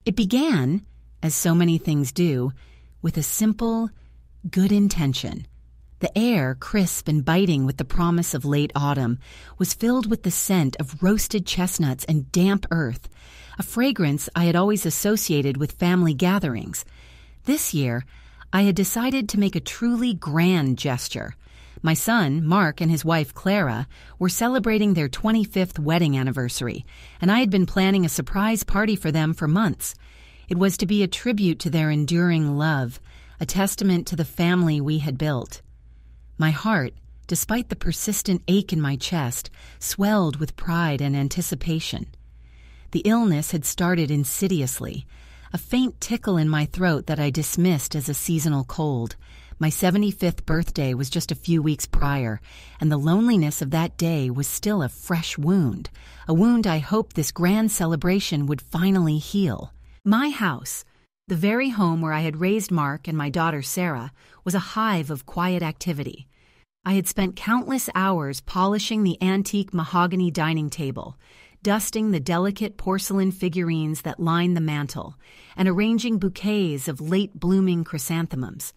It began, as so many things do, with a simple, good intention. The air, crisp and biting with the promise of late autumn, was filled with the scent of roasted chestnuts and damp earth, a fragrance I had always associated with family gatherings. This year, I had decided to make a truly grand gesture. My son, Mark, and his wife, Clara, were celebrating their 25th wedding anniversary, and I had been planning a surprise party for them for months. It was to be a tribute to their enduring love, a testament to the family we had built. My heart, despite the persistent ache in my chest, swelled with pride and anticipation. The illness had started insidiously, a faint tickle in my throat that I dismissed as a seasonal cold. My 75th birthday was just a few weeks prior, and the loneliness of that day was still a fresh wound, a wound I hoped this grand celebration would finally heal. My house, the very home where I had raised Mark and my daughter Sarah, was a hive of quiet activity. I had spent countless hours polishing the antique mahogany dining table, dusting the delicate porcelain figurines that lined the mantel, and arranging bouquets of late-blooming chrysanthemums.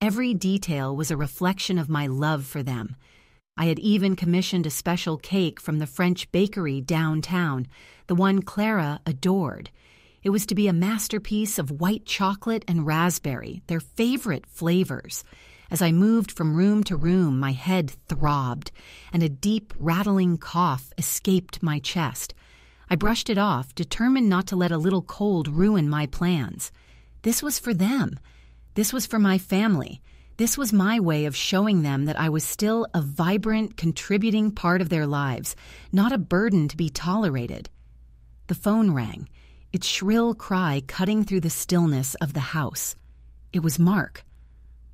Every detail was a reflection of my love for them. I had even commissioned a special cake from the French bakery downtown, the one Clara adored. It was to be a masterpiece of white chocolate and raspberry, their favorite flavors. As I moved from room to room, my head throbbed, and a deep, rattling cough escaped my chest. I brushed it off, determined not to let a little cold ruin my plans. This was for them. This was for my family. This was my way of showing them that I was still a vibrant, contributing part of their lives, not a burden to be tolerated. The phone rang, its shrill cry cutting through the stillness of the house. It was Mark.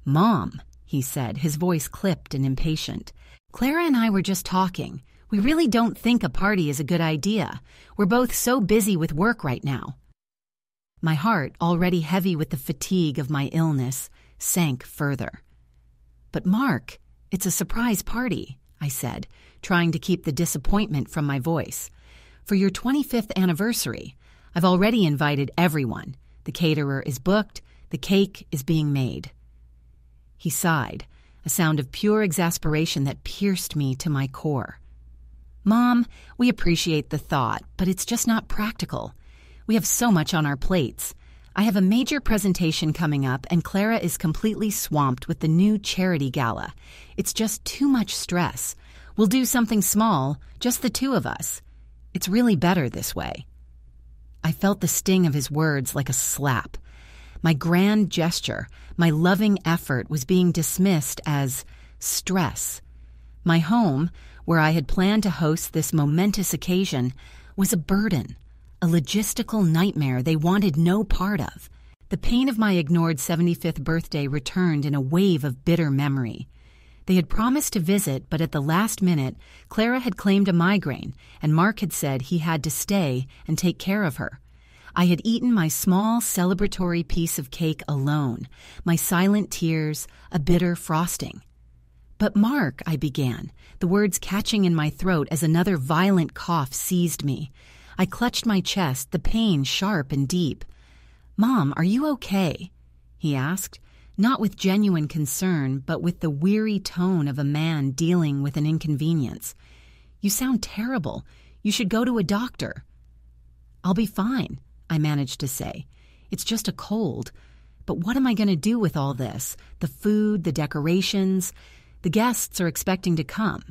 "Mom," he said, his voice clipped and impatient. "Clara and I were just talking. We really don't think a party is a good idea. We're both so busy with work right now." My heart, already heavy with the fatigue of my illness, sank further. "But Mark, it's a surprise party," I said, trying to keep the disappointment from my voice. "For your 25th anniversary. I've already invited everyone. The caterer is booked. The cake is being made." He sighed, a sound of pure exasperation that pierced me to my core. "Mom, we appreciate the thought, but it's just not practical. We have so much on our plates. I have a major presentation coming up, and Clara is completely swamped with the new charity gala. It's just too much stress. We'll do something small, just the two of us. It's really better this way." I felt the sting of his words like a slap. My grand gesture, my loving effort was being dismissed as stress. My home, where I had planned to host this momentous occasion, was a burden, a logistical nightmare they wanted no part of. The pain of my ignored 75th birthday returned in a wave of bitter memory. They had promised to visit, but at the last minute, Clara had claimed a migraine, and Mark had said he had to stay and take care of her. I had eaten my small celebratory piece of cake alone, my silent tears, a bitter frosting. "But Mark," I began, the words catching in my throat as another violent cough seized me. I clutched my chest, the pain sharp and deep. "Mom, are you okay?" he asked, not with genuine concern, but with the weary tone of a man dealing with an inconvenience. "You sound terrible. You should go to a doctor." "I'll be fine," I managed to say. "It's just a cold. But what am I going to do with all this? The food, the decorations. The guests are expecting to come."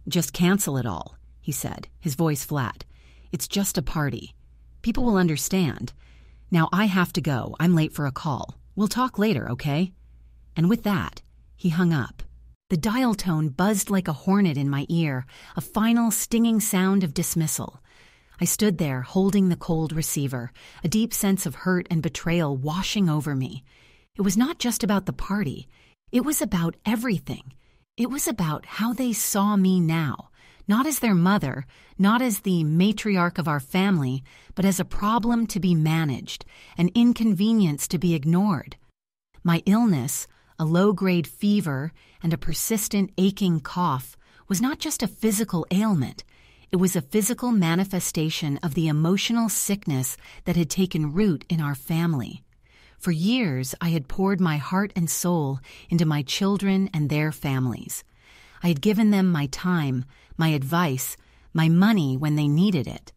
"Just cancel it all," he said, his voice flat. "It's just a party. People will understand. Now I have to go. I'm late for a call. We'll talk later, okay?" And with that, he hung up. The dial tone buzzed like a hornet in my ear, a final stinging sound of dismissal. I stood there, holding the cold receiver, a deep sense of hurt and betrayal washing over me. It was not just about the party. It was about everything. It was about how they saw me now, not as their mother, not as the matriarch of our family, but as a problem to be managed, an inconvenience to be ignored. My illness, a low-grade fever, and a persistent aching cough was not just a physical ailment. It was a physical manifestation of the emotional sickness that had taken root in our family. For years, I had poured my heart and soul into my children and their families. I had given them my time, my advice, my money when they needed it.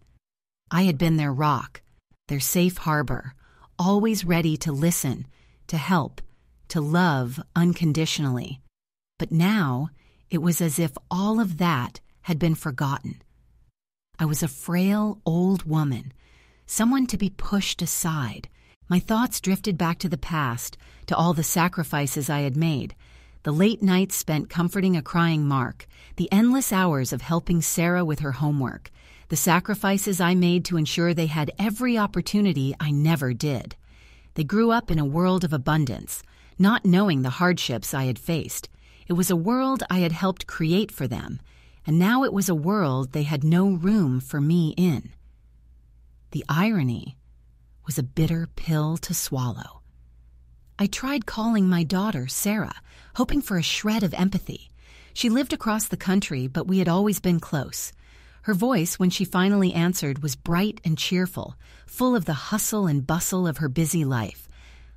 I had been their rock, their safe harbor, always ready to listen, to help, to love unconditionally. But now, it was as if all of that had been forgotten. I was a frail old woman, someone to be pushed aside. My thoughts drifted back to the past, to all the sacrifices I had made, the late nights spent comforting a crying Mark, the endless hours of helping Sarah with her homework, the sacrifices I made to ensure they had every opportunity I never did. They grew up in a world of abundance, not knowing the hardships I had faced. It was a world I had helped create for them, and now it was a world they had no room for me in. The irony was a bitter pill to swallow. I tried calling my daughter, Sarah, hoping for a shred of empathy. She lived across the country, but we had always been close. Her voice, when she finally answered, was bright and cheerful, full of the hustle and bustle of her busy life.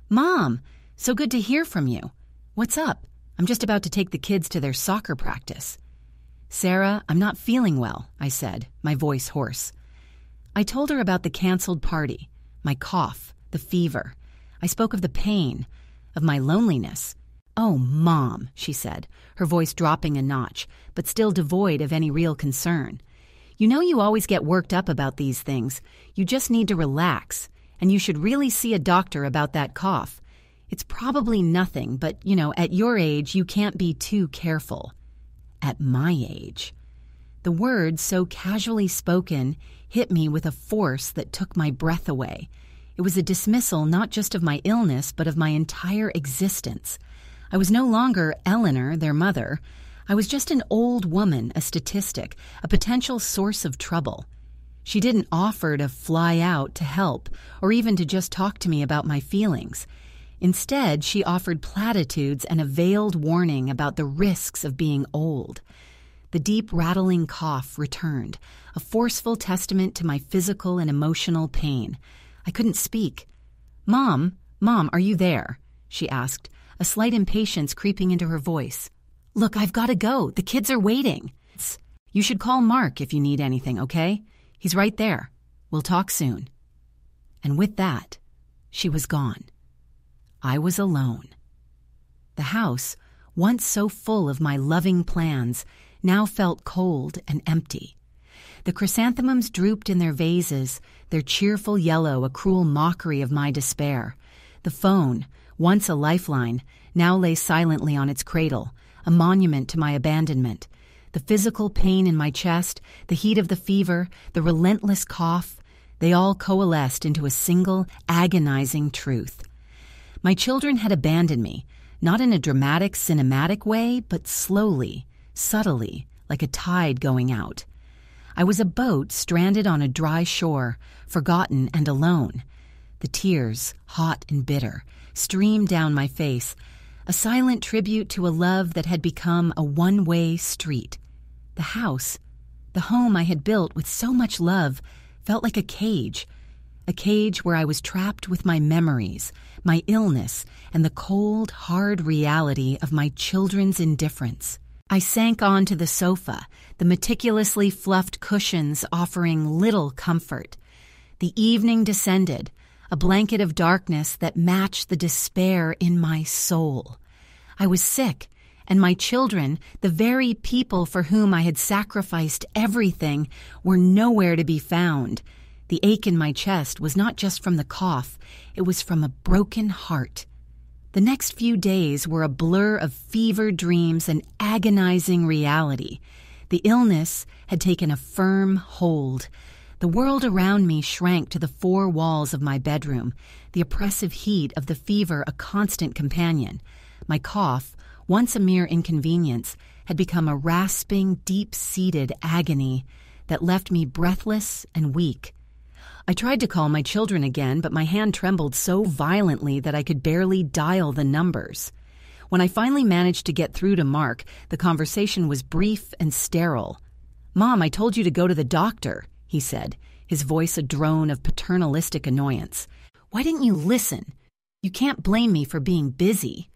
"Mom, so good to hear from you. What's up? I'm just about to take the kids to their soccer practice." "Sarah, I'm not feeling well," I said, my voice hoarse. I told her about the canceled party, my cough, the fever. I spoke of the pain, of my loneliness. "Oh, Mom," she said, her voice dropping a notch, but still devoid of any real concern. "You know you always get worked up about these things. You just need to relax, and you should really see a doctor about that cough. It's probably nothing, but, at your age, you can't be too careful." At my age. The words, so casually spoken, hit me with a force that took my breath away. It was a dismissal not just of my illness, but of my entire existence. I was no longer Eleanor, their mother. I was just an old woman, a statistic, a potential source of trouble. She didn't offer to fly out to help, or even to just talk to me about my feelings. Instead, she offered platitudes and a veiled warning about the risks of being old. The deep rattling cough returned, a forceful testament to my physical and emotional pain. I couldn't speak. Mom, are you there?" she asked, a slight impatience creeping into her voice. "Look, I've got to go. The kids are waiting. You should call Mark if you need anything, okay? He's right there. We'll talk soon." And with that, she was gone. I was alone. The house, once so full of my loving plans, now felt cold and empty. The chrysanthemums drooped in their vases, their cheerful yellow a cruel mockery of my despair. The phone, once a lifeline, now lay silently on its cradle, a monument to my abandonment. The physical pain in my chest, the heat of the fever, the relentless cough, they all coalesced into a single, agonizing truth. My children had abandoned me, not in a dramatic, cinematic way, but slowly, subtly, like a tide going out. I was a boat stranded on a dry shore, forgotten and alone. The tears, hot and bitter, streamed down my face, a silent tribute to a love that had become a one-way street. The house, the home I had built with so much love, felt like a cage where I was trapped with my memories, my illness, and the cold, hard reality of my children's indifference. I sank onto the sofa, the meticulously fluffed cushions offering little comfort. The evening descended, a blanket of darkness that matched the despair in my soul. I was sick, and my children, the very people for whom I had sacrificed everything, were nowhere to be found. The ache in my chest was not just from the cough, it was from a broken heart. The next few days were a blur of fevered dreams and agonizing reality. The illness had taken a firm hold. The world around me shrank to the four walls of my bedroom, the oppressive heat of the fever a constant companion. My cough, once a mere inconvenience, had become a rasping, deep-seated agony that left me breathless and weak. I tried to call my children again, but my hand trembled so violently that I could barely dial the numbers. When I finally managed to get through to Mark, the conversation was brief and sterile. "Mom, I told you to go to the doctor," he said, his voice a drone of paternalistic annoyance. "Why didn't you listen? You can't blame me for being busy."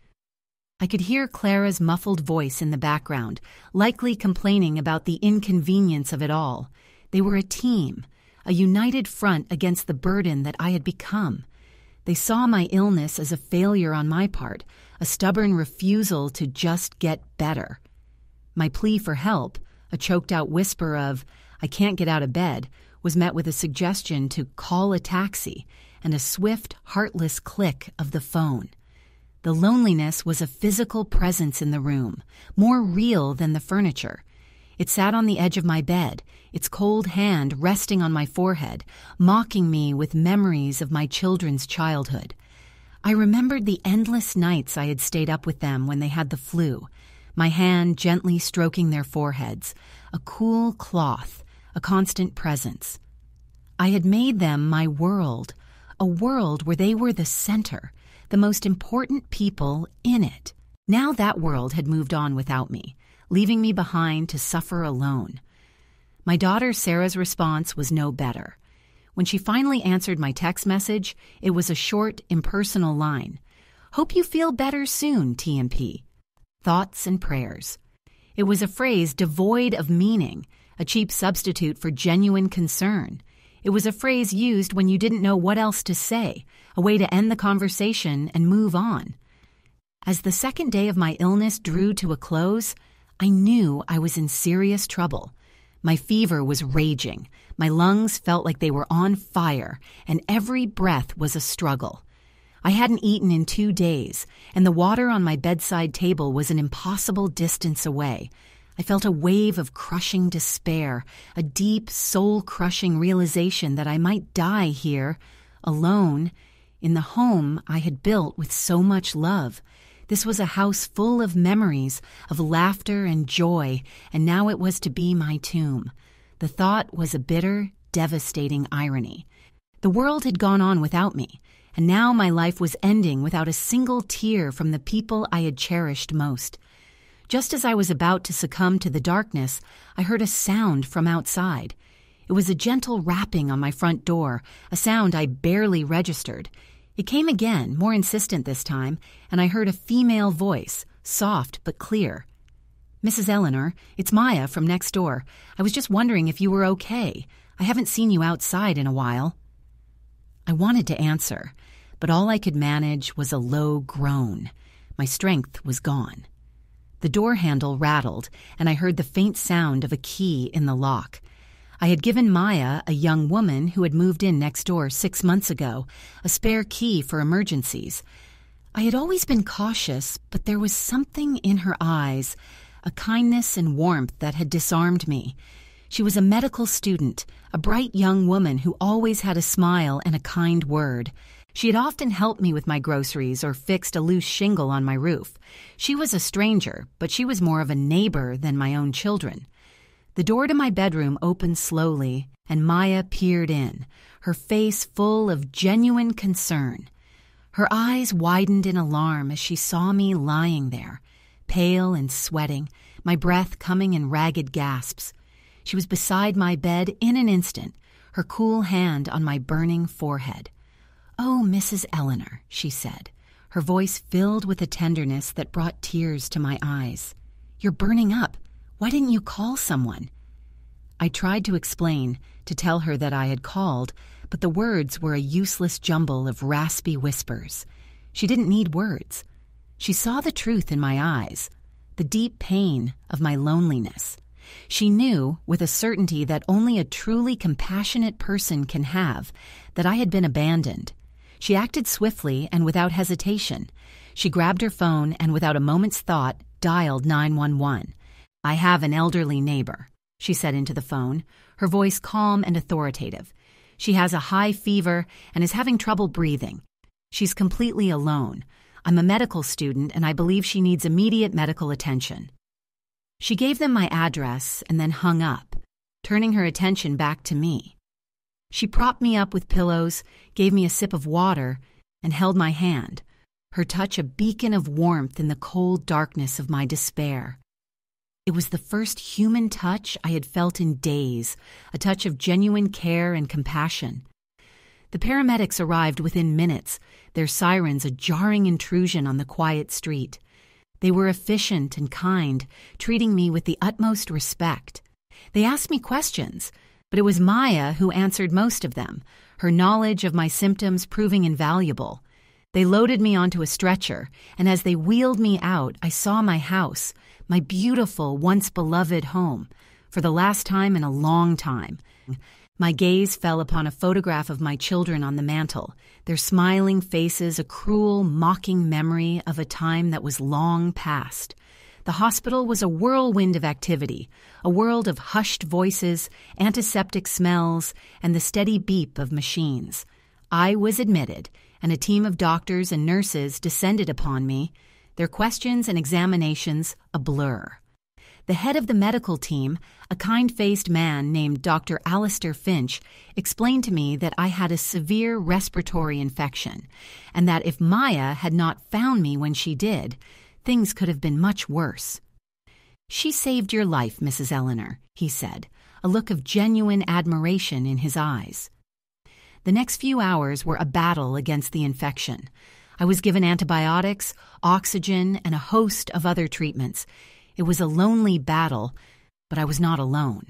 I could hear Clara's muffled voice in the background, likely complaining about the inconvenience of it all. They were a team, a united front against the burden that I had become. They saw my illness as a failure on my part, a stubborn refusal to just get better. My plea for help, a choked-out whisper of, "I can't get out of bed," was met with a suggestion to call a taxi and a swift, heartless click of the phone. The loneliness was a physical presence in the room, more real than the furniture. It sat on the edge of my bed, its cold hand resting on my forehead, mocking me with memories of my children's childhood. I remembered the endless nights I had stayed up with them when they had the flu, my hand gently stroking their foreheads, a cool cloth, a constant presence. I had made them my world, a world where they were the center, the most important people in it. Now that world had moved on without me, leaving me behind to suffer alone. My daughter Sarah's response was no better. When she finally answered my text message, it was a short, impersonal line. "Hope you feel better soon, TMP. Thoughts and prayers." It was a phrase devoid of meaning, a cheap substitute for genuine concern. It was a phrase used when you didn't know what else to say, a way to end the conversation and move on. As the second day of my illness drew to a close, I knew I was in serious trouble. My fever was raging, my lungs felt like they were on fire, and every breath was a struggle. I hadn't eaten in 2 days, and the water on my bedside table was an impossible distance away. I felt a wave of crushing despair, a deep, soul-crushing realization that I might die here, alone, in the home I had built with so much love. This was a house full of memories, of laughter and joy, and now it was to be my tomb. The thought was a bitter, devastating irony. The world had gone on without me, and now my life was ending without a single tear from the people I had cherished most. Just as I was about to succumb to the darkness, I heard a sound from outside. It was a gentle rapping on my front door, a sound I barely registered. It came again, more insistent this time, and I heard a female voice, soft but clear. "Mrs. Eleanor, it's Maya from next door. I was just wondering if you were okay. I haven't seen you outside in a while." I wanted to answer, but all I could manage was a low groan. My strength was gone. The door handle rattled, and I heard the faint sound of a key in the lock. I had given Maya, a young woman who had moved in next door 6 months ago, a spare key for emergencies. I had always been cautious, but there was something in her eyes, a kindness and warmth that had disarmed me. She was a medical student, a bright young woman who always had a smile and a kind word. She had often helped me with my groceries or fixed a loose shingle on my roof. She was a stranger, but she was more of a neighbor than my own children. The door to my bedroom opened slowly, and Maya peered in, her face full of genuine concern. Her eyes widened in alarm as she saw me lying there, pale and sweating, my breath coming in ragged gasps. She was beside my bed in an instant, her cool hand on my burning forehead. "Oh, Mrs. Eleanor," she said, her voice filled with a tenderness that brought tears to my eyes. "You're burning up. Why didn't you call someone?" I tried to explain, to tell her that I had called, but the words were a useless jumble of raspy whispers. She didn't need words. She saw the truth in my eyes, the deep pain of my loneliness. She knew, with a certainty that only a truly compassionate person can have, that I had been abandoned. She acted swiftly and without hesitation. She grabbed her phone and without a moment's thought dialed 911. "I have an elderly neighbor," she said into the phone, her voice calm and authoritative. "She has a high fever and is having trouble breathing. She's completely alone. I'm a medical student and I believe she needs immediate medical attention." She gave them my address and then hung up, turning her attention back to me. She propped me up with pillows, gave me a sip of water, and held my hand, her touch a beacon of warmth in the cold darkness of my despair. It was the first human touch I had felt in days, a touch of genuine care and compassion. The paramedics arrived within minutes, their sirens a jarring intrusion on the quiet street. They were efficient and kind, treating me with the utmost respect. They asked me questions, but it was Maya who answered most of them, her knowledge of my symptoms proving invaluable. They loaded me onto a stretcher, and as they wheeled me out, I saw my house, my beautiful, once-beloved home, for the last time in a long time. My gaze fell upon a photograph of my children on the mantel, their smiling faces a cruel, mocking memory of a time that was long past. The hospital was a whirlwind of activity, a world of hushed voices, antiseptic smells, and the steady beep of machines. I was admitted, and a team of doctors and nurses descended upon me, their questions and examinations a blur. The head of the medical team, a kind-faced man named Dr. Alistair Finch, explained to me that I had a severe respiratory infection, and that if Maya had not found me when she did, things could have been much worse. "She saved your life, Mrs. Eleanor," he said, a look of genuine admiration in his eyes. The next few hours were a battle against the infection. I was given antibiotics, oxygen, and a host of other treatments. It was a lonely battle, but I was not alone.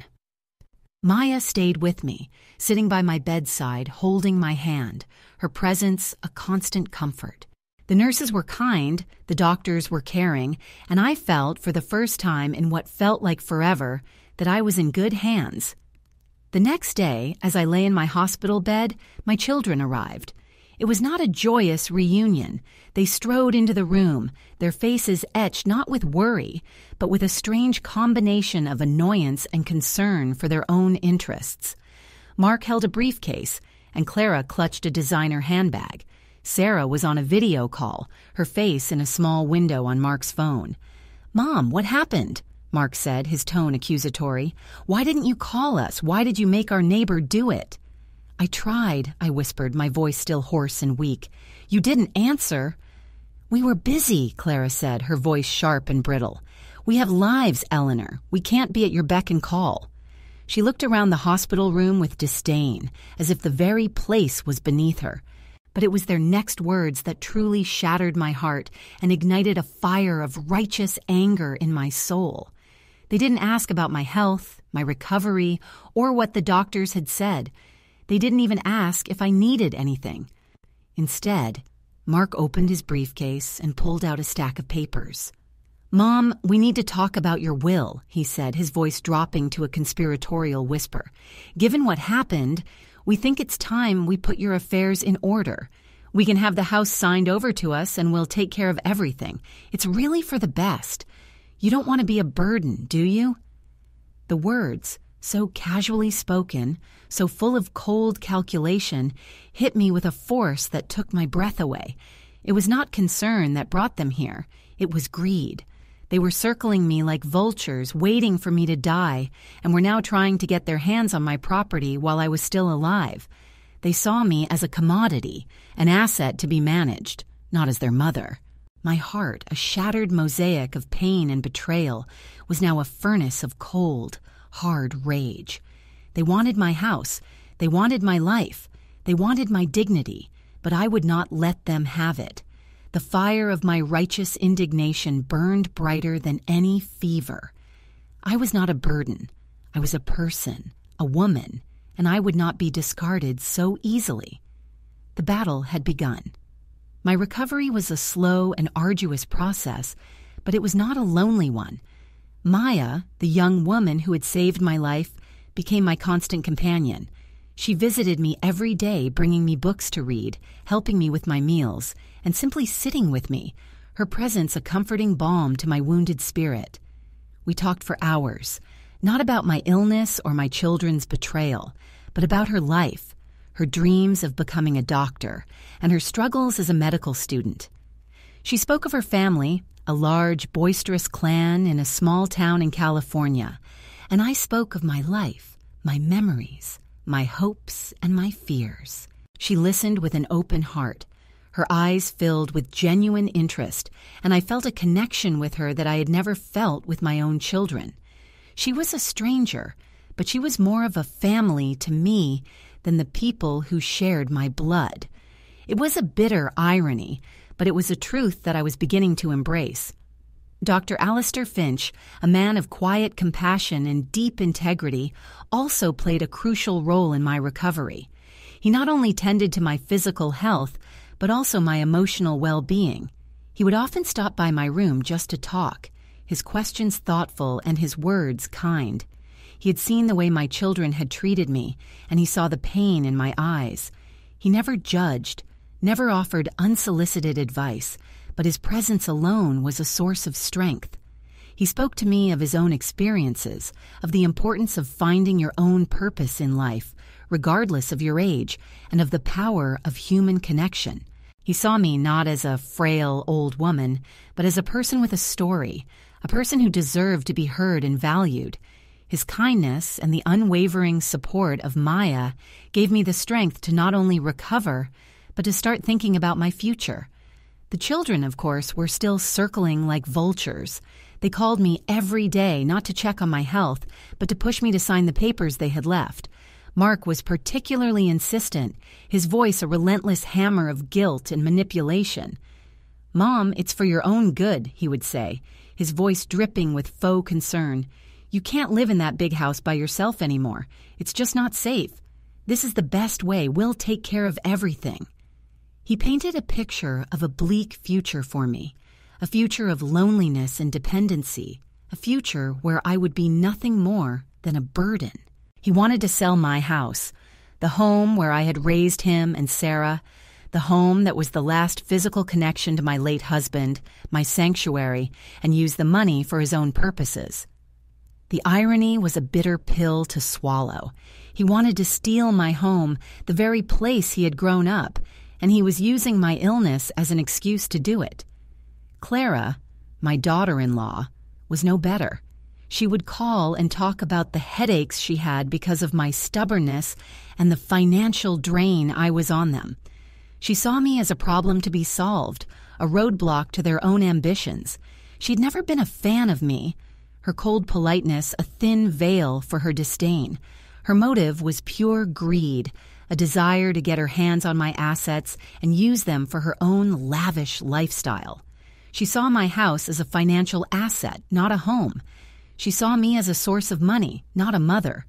Maya stayed with me, sitting by my bedside, holding my hand, her presence a constant comfort. The nurses were kind, the doctors were caring, and I felt, for the first time in what felt like forever, that I was in good hands. The next day, as I lay in my hospital bed, my children arrived. It was not a joyous reunion. They strode into the room, their faces etched not with worry, but with a strange combination of annoyance and concern for their own interests. Mark held a briefcase, and Clara clutched a designer handbag. Sarah was on a video call, her face in a small window on Mark's phone. "Mom, what happened?" Mark said, his tone accusatory. "Why didn't you call us? Why did you make our neighbor do it?" "I tried," I whispered, my voice still hoarse and weak. "You didn't answer." "We were busy," Clara said, her voice sharp and brittle. "We have lives, Eleanor. We can't be at your beck and call." She looked around the hospital room with disdain, as if the very place was beneath her. But it was their next words that truly shattered my heart and ignited a fire of righteous anger in my soul. They didn't ask about my health, my recovery, or what the doctors had said. They didn't even ask if I needed anything. Instead, Mark opened his briefcase and pulled out a stack of papers. "Mom, we need to talk about your will," he said, his voice dropping to a conspiratorial whisper. "Given what happened, we think it's time we put your affairs in order. We can have the house signed over to us and we'll take care of everything. It's really for the best. You don't want to be a burden, do you?" The words, so casually spoken, so full of cold calculation, hit me with a force that took my breath away. It was not concern that brought them here. It was greed. They were circling me like vultures, waiting for me to die, and were now trying to get their hands on my property while I was still alive. They saw me as a commodity, an asset to be managed, not as their mother. My heart, a shattered mosaic of pain and betrayal, was now a furnace of cold, hard rage. They wanted my house. They wanted my life. They wanted my dignity, but I would not let them have it. The fire of my righteous indignation burned brighter than any fever. I was not a burden. I was a person, a woman, and I would not be discarded so easily. The battle had begun. My recovery was a slow and arduous process, but it was not a lonely one. Maya, the young woman who had saved my life, became my constant companion. She visited me every day, bringing me books to read, helping me with my meals, and simply sitting with me, her presence a comforting balm to my wounded spirit. We talked for hours, not about my illness or my children's betrayal, but about her life, her dreams of becoming a doctor, and her struggles as a medical student. She spoke of her family, a large, boisterous clan in a small town in California, and I spoke of my life, my memories, my hopes, and my fears. She listened with an open heart, Her eyes filled with genuine interest, and I felt a connection with her that I had never felt with my own children. She was a stranger, but she was more of a family to me than the people who shared my blood. It was a bitter irony, but it was a truth that I was beginning to embrace. Dr. Alistair Finch, a man of quiet compassion and deep integrity, also played a crucial role in my recovery. He not only tended to my physical health, but also my emotional well-being. He would often stop by my room just to talk, his questions thoughtful and his words kind. He had seen the way my children had treated me, and he saw the pain in my eyes. He never judged, never offered unsolicited advice, but his presence alone was a source of strength. He spoke to me of his own experiences, of the importance of finding your own purpose in life, regardless of your age, and of the power of human connection. He saw me not as a frail old woman, but as a person with a story, a person who deserved to be heard and valued. His kindness and the unwavering support of Maya gave me the strength to not only recover, but to start thinking about my future. The children, of course, were still circling like vultures. They called me every day not to check on my health, but to push me to sign the papers they had left. Mark was particularly insistent, his voice a relentless hammer of guilt and manipulation. "Mom, it's for your own good," he would say, his voice dripping with faux concern. "You can't live in that big house by yourself anymore. It's just not safe. This is the best way. We'll take care of everything." He painted a picture of a bleak future for me, a future of loneliness and dependency, a future where I would be nothing more than a burden. He wanted to sell my house, the home where I had raised him and Sarah, the home that was the last physical connection to my late husband, my sanctuary, and use the money for his own purposes. The irony was a bitter pill to swallow. He wanted to steal my home, the very place he had grown up, and he was using my illness as an excuse to do it. Clara, my daughter-in-law, was no better. She would call and talk about the headaches she had because of my stubbornness and the financial drain I was on them. She saw me as a problem to be solved, a roadblock to their own ambitions. She'd never been a fan of me, her cold politeness a thin veil for her disdain. Her motive was pure greed, a desire to get her hands on my assets and use them for her own lavish lifestyle. She saw my house as a financial asset, not a home. She saw me as a source of money, not a mother.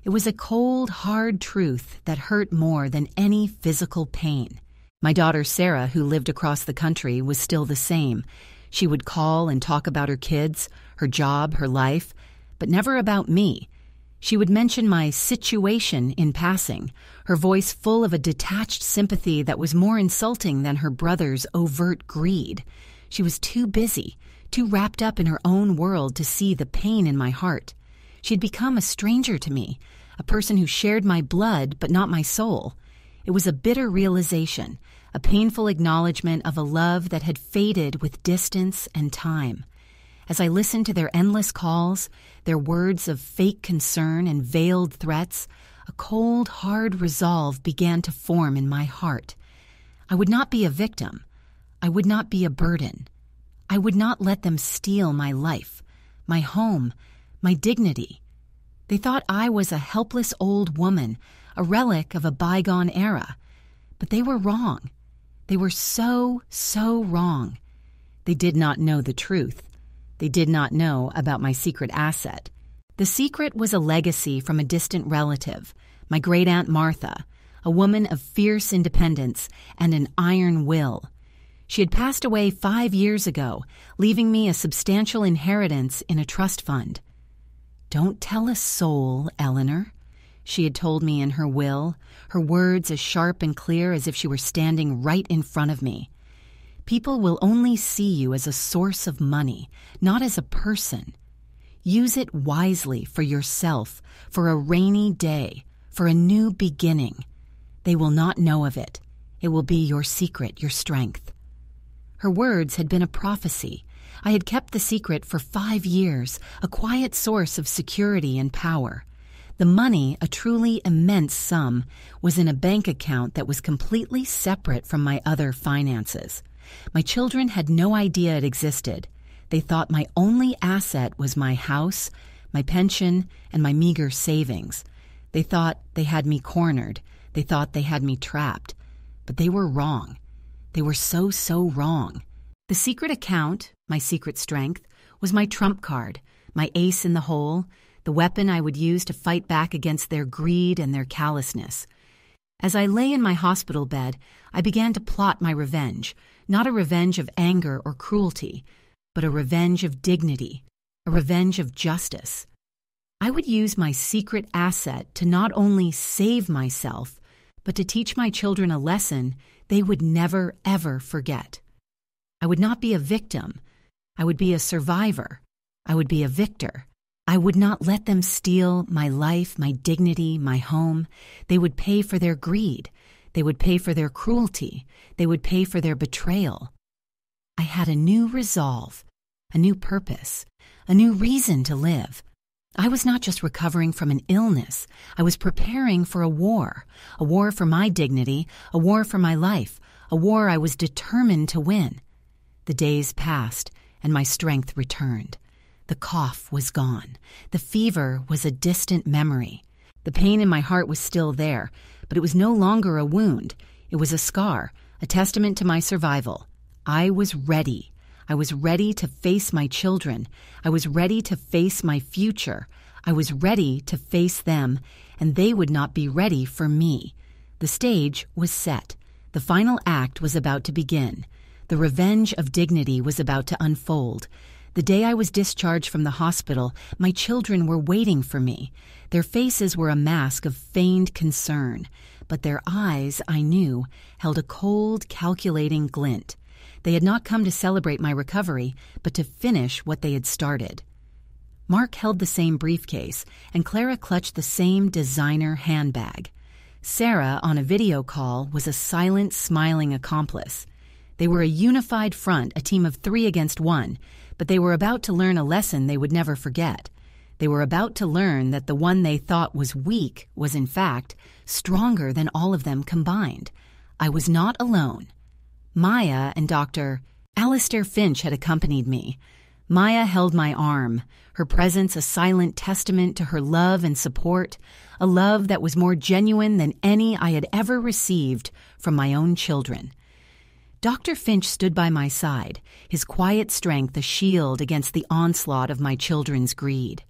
It was a cold, hard truth that hurt more than any physical pain. My daughter Sarah, who lived across the country, was still the same. She would call and talk about her kids, her job, her life, but never about me. She would mention my situation in passing, her voice full of a detached sympathy that was more insulting than her brother's overt greed. She was too busy, too wrapped up in her own world to see the pain in my heart. She had become a stranger to me, a person who shared my blood but not my soul. It was a bitter realization, a painful acknowledgement of a love that had faded with distance and time. As I listened to their endless calls, their words of fake concern and veiled threats, a cold, hard resolve began to form in my heart. I would not be a victim. I would not be a burden. I would not let them steal my life, my home, my dignity. They thought I was a helpless old woman, a relic of a bygone era. But they were wrong. They were so wrong. They did not know the truth. They did not know about my secret asset. The secret was a legacy from a distant relative, my great-aunt Martha, a woman of fierce independence and an iron will. She had passed away 5 years ago, leaving me a substantial inheritance in a trust fund. "Don't tell a soul, Eleanor," she had told me in her will, her words as sharp and clear as if she were standing right in front of me. "People will only see you as a source of money, not as a person. Use it wisely for yourself, for a rainy day, for a new beginning. They will not know of it. It will be your secret, your strength." Her words had been a prophecy. I had kept the secret for 5 years, a quiet source of security and power. The money, a truly immense sum, was in a bank account that was completely separate from my other finances. My children had no idea it existed. They thought my only asset was my house, my pension, and my meager savings. They thought they had me cornered. They thought they had me trapped. But they were wrong. They were so wrong. The secret account, my secret strength, was my trump card, my ace in the hole, the weapon I would use to fight back against their greed and their callousness. As I lay in my hospital bed, I began to plot my revenge, not a revenge of anger or cruelty, but a revenge of dignity, a revenge of justice. I would use my secret asset to not only save myself, but to teach my children a lesson they would never, ever forget. I would not be a victim. I would be a survivor. I would be a victor. I would not let them steal my life, my dignity, my home. They would pay for their greed. They would pay for their cruelty. They would pay for their betrayal. I had a new resolve, a new purpose, a new reason to live. I was not just recovering from an illness. I was preparing for a war for my dignity, a war for my life, a war I was determined to win. The days passed, and my strength returned. The cough was gone. The fever was a distant memory. The pain in my heart was still there, but it was no longer a wound. It was a scar, a testament to my survival. I was ready. I was ready to face my children. I was ready to face my future. I was ready to face them, and they would not be ready for me. The stage was set. The final act was about to begin. The revenge of dignity was about to unfold. The day I was discharged from the hospital, my children were waiting for me. Their faces were a mask of feigned concern, but their eyes, I knew, held a cold, calculating glint. They had not come to celebrate my recovery, but to finish what they had started. Mark held the same briefcase, and Clara clutched the same designer handbag. Sarah, on a video call, was a silent, smiling accomplice. They were a unified front, a team of 3 against 1, but they were about to learn a lesson they would never forget. They were about to learn that the one they thought was weak was, in fact, stronger than all of them combined. I was not alone. Maya and Dr. Alistair Finch had accompanied me. Maya held my arm, her presence a silent testament to her love and support, a love that was more genuine than any I had ever received from my own children. Dr. Finch stood by my side, his quiet strength a shield against the onslaught of my children's greed.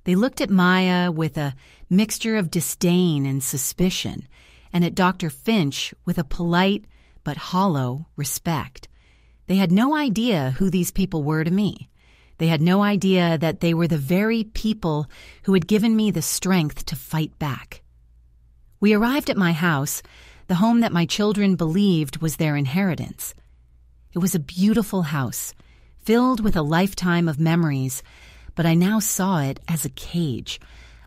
They looked at Maya with a mixture of disdain and suspicion, and at Dr. Finch with a polite but hollow respect. They had no idea who these people were to me. They had no idea that they were the very people who had given me the strength to fight back. We arrived at my house, the home that my children believed was their inheritance. It was a beautiful house, filled with a lifetime of memories, but I now saw it as a cage,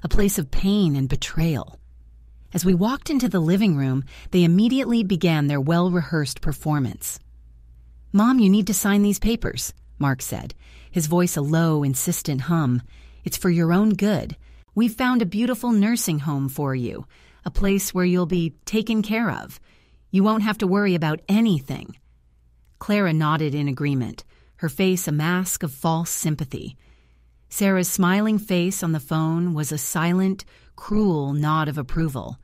a place of pain and betrayal. As we walked into the living room, they immediately began their well-rehearsed performance. "Mom, you need to sign these papers," Mark said, his voice a low, insistent hum. "It's for your own good. We've found a beautiful nursing home for you, a place where you'll be taken care of. You won't have to worry about anything." Clara nodded in agreement, her face a mask of false sympathy. Sarah's smiling face on the phone was a silent, cruel nod of approval.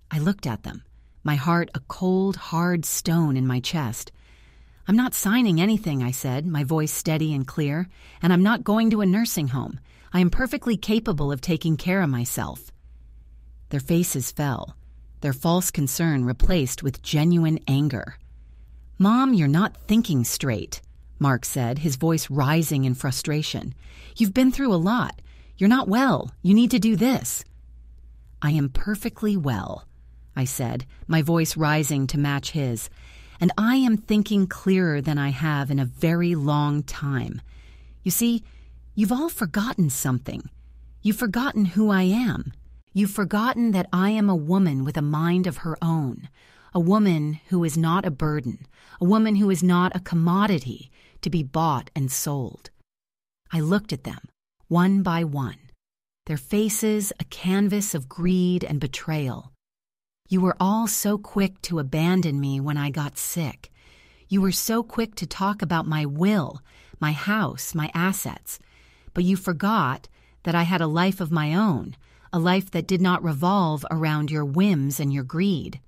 I looked at them, my heart a cold, hard stone in my chest. "I'm not signing anything," I said, my voice steady and clear, "and I'm not going to a nursing home. I am perfectly capable of taking care of myself." Their faces fell, their false concern replaced with genuine anger. "Mom, you're not thinking straight," Mark said, his voice rising in frustration. "You've been through a lot. You're not well. You need to do this." "I am perfectly well," I said, my voice rising to match his, "and I am thinking clearer than I have in a very long time. You see, you've all forgotten something. You've forgotten who I am. You've forgotten that I am a woman with a mind of her own, a woman who is not a burden, a woman who is not a commodity to be bought and sold." I looked at them, one by one. their faces a canvas of greed and betrayal. You were all so quick to abandon me when I got sick. You were so quick to talk about my will, my house, my assets. But you forgot that I had a life of my own, a life that did not revolve around your whims and your greed.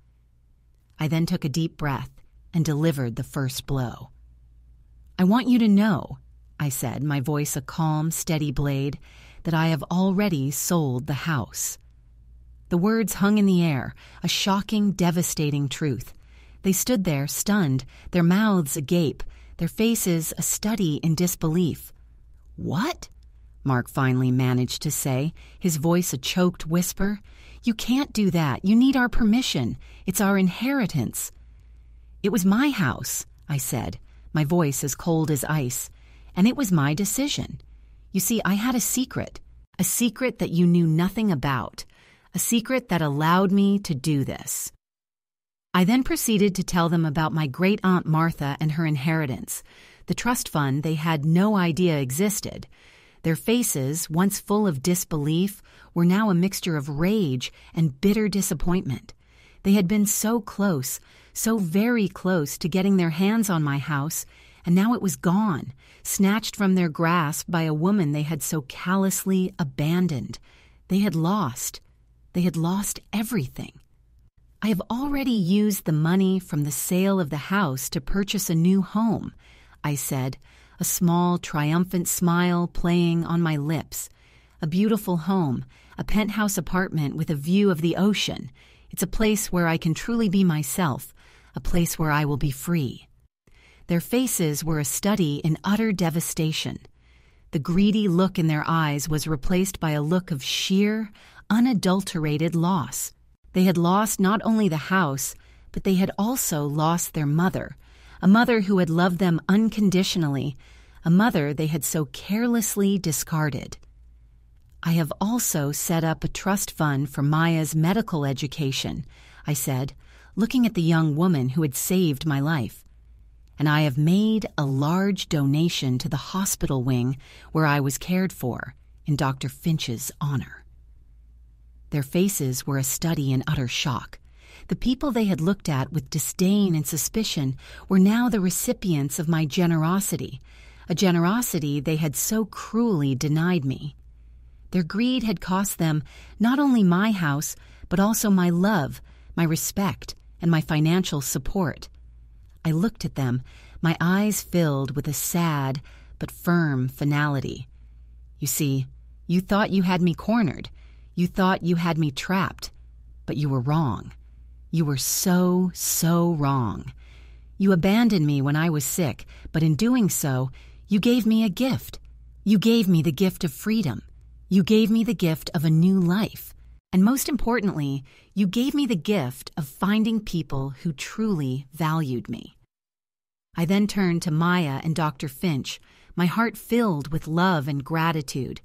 I then took a deep breath and delivered the first blow. I want you to know, I said, my voice a calm, steady blade, that I have already sold the house. The words hung in the air, a shocking, devastating truth. They stood there, stunned, their mouths agape, their faces a study in disbelief. "What?" Mark finally managed to say, his voice a choked whisper. "You can't do that. You need our permission. It's our inheritance." "It was my house," I said, my voice as cold as ice, "and it was my decision. You see, I had a secret that you knew nothing about, a secret that allowed me to do this." I then proceeded to tell them about my great-aunt Martha and her inheritance, the trust fund they had no idea existed. Their faces, once full of disbelief, were now a mixture of rage and bitter disappointment. They had been so close, so very close to getting their hands on my house, and now it was gone, snatched from their grasp by a woman they had so callously abandoned. They had lost everything. "I have already used the money from the sale of the house to purchase a new home," I said, a small, triumphant smile playing on my lips. "A beautiful home, a penthouse apartment with a view of the ocean. It's a place where I can truly be myself, a place where I will be free." Their faces were a study in utter devastation. The greedy look in their eyes was replaced by a look of sheer, unadulterated loss. They had lost not only the house, but they had also lost their mother, a mother who had loved them unconditionally, a mother they had so carelessly discarded. "I have also set up a trust fund for Maya's medical education," I said, looking at the young woman who had saved my life. "And I have made a large donation to the hospital wing where I was cared for, in Dr. Finch's honor." Their faces were a study in utter shock. The people they had looked at with disdain and suspicion were now the recipients of my generosity, a generosity they had so cruelly denied me. Their greed had cost them not only my house, but also my love, my respect, and my financial support. I looked at them, my eyes filled with a sad but firm finality. "You see, you thought you had me cornered. You thought you had me trapped, but you were wrong. You were so, so wrong. You abandoned me when I was sick, but in doing so, you gave me a gift. You gave me the gift of freedom. You gave me the gift of a new life. And most importantly, you gave me the gift of finding people who truly valued me." I then turned to Maya and Dr. Finch, my heart filled with love and gratitude.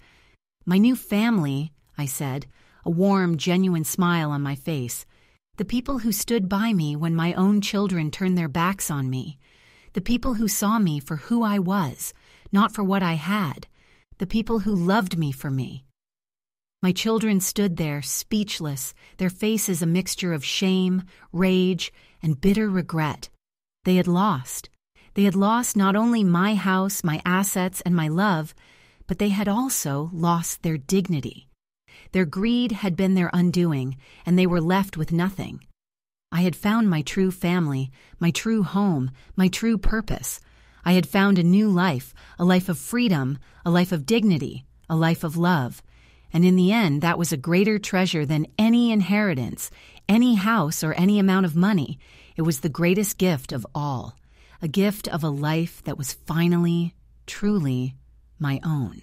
"My new family," I said, a warm, genuine smile on my face. "The people who stood by me when my own children turned their backs on me. The people who saw me for who I was, not for what I had. The people who loved me for me." My children stood there, speechless, their faces a mixture of shame, rage, and bitter regret. They had lost. They had lost not only my house, my assets, and my love, but they had also lost their dignity. Their greed had been their undoing, and they were left with nothing. I had found my true family, my true home, my true purpose. I had found a new life, a life of freedom, a life of dignity, a life of love. And in the end, that was a greater treasure than any inheritance, any house, or any amount of money. It was the greatest gift of all, a gift of a life that was finally, truly my own.